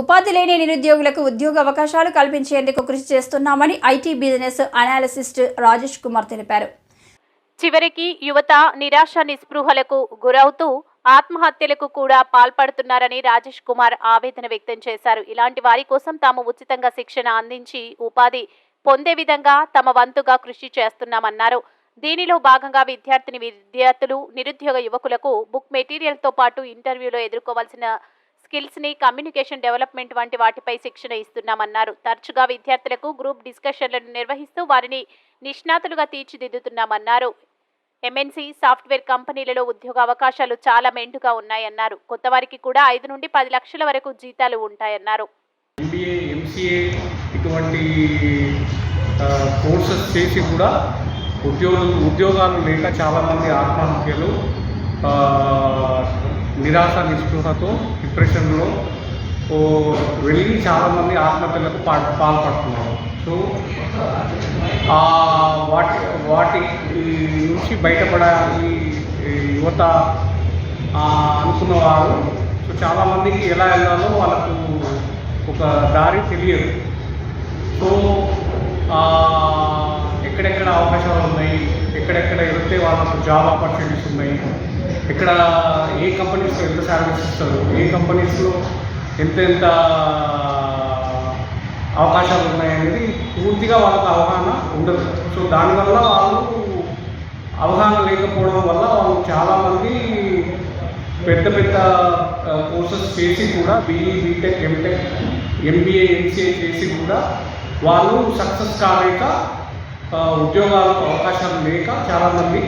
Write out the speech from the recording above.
ఉపాధి లేని నిరుద్యోగులకు ఉద్యోగ అవకాశాలు కల్పించేందుకు కృషి చేస్తున్నామని IT business analyst Rajesh Kumar తెలిపారు. చివరికి యువత నిరాశ నిస్పృహలకు గురవుతూ ఆత్మహత్యలకు కూడా పాల్పడుతున్నారని రాజేష్ కుమార్ ఆవేదన వ్యక్తం చేశారు. ఇలాంటి వారి కోసం తాము ఉచితంగా శిక్షణ అందించి ఉపాధి పొందే విధంగా తమ వంతుగా కృషి చేస్తున్నామన్నారు. దీనిలో భాగంగా విద్యార్థులు నిరుద్యోగ యువకులకు బుక్ మెటీరియల్తో పాటు ఇంటర్వ్యూలో ఎదుర్కోవాల్సిన స్కిల్స్ ని కమ్యూనికేషన్ డెవలప్మెంట్ వంటి వాటిపై శిక్షణ ఇస్తున్నామన్నారు. తరచుగా విద్యార్థులకు గ్రూప్ డిస్కషన్లను నిర్వహిస్తూ వారిని నిష్ణాతులుగా తీర్చిదిద్దుతున్నామన్నారు. ఎంఎన్సీ సాఫ్ట్వేర్ కంపెనీలలో ఉద్యోగ అవకాశాలు చాలా మెండుగా ఉన్నాయన్నారు. కొత్త వారికి కూడా 5 నుండి 10 లక్షల వరకు జీతాలు ఉంటాయన్నారు. MBA, MCA ఇటువంటి కోర్సెస్ చేసి కూడా ఉద్యోగాలు లేక చాలామంది ఆత్మహత్యలు, నిరాశ నిస్పృహతో డిప్రెషన్లో వెళ్ళి చాలామంది ఆత్మహత్యలకు పాల్పడుతున్నారు. సో వాటి నుంచి బయటపడాలి యువత అనుకున్న వారు. సో చాలామందికి ఎలా వెళ్ళాలో వాళ్ళకు ఒక దారి తెలియదు. సో ఎక్కడెక్కడ అవకాశాలు ఉన్నాయి, ఎక్కడెక్కడ వెళ్తే వాళ్ళకు జాబ్ ఆపర్చునిటీస్ ఉన్నాయి, ఎక్కడ ఏ కంపెనీస్లో ఎంత శాలరీస్ ఇస్తారు, ఏ కంపెనీస్లో ఎంత అవకాశాలు ఉన్నాయనేది పూర్తిగా వాళ్ళకు అవగాహన ఉండదు. సో దానివల్ల వాళ్ళు అవగాహన లేకపోవడం వల్ల వాళ్ళు చాలామంది పెద్ద కోర్సెస్ చేసి కూడా BE, BTech, MTech, MBA, MCA చేసి కూడా వాళ్ళు సక్సెస్ కాలేక ఉద్యోగాలకు అవకాశాలు లేక చాలామంది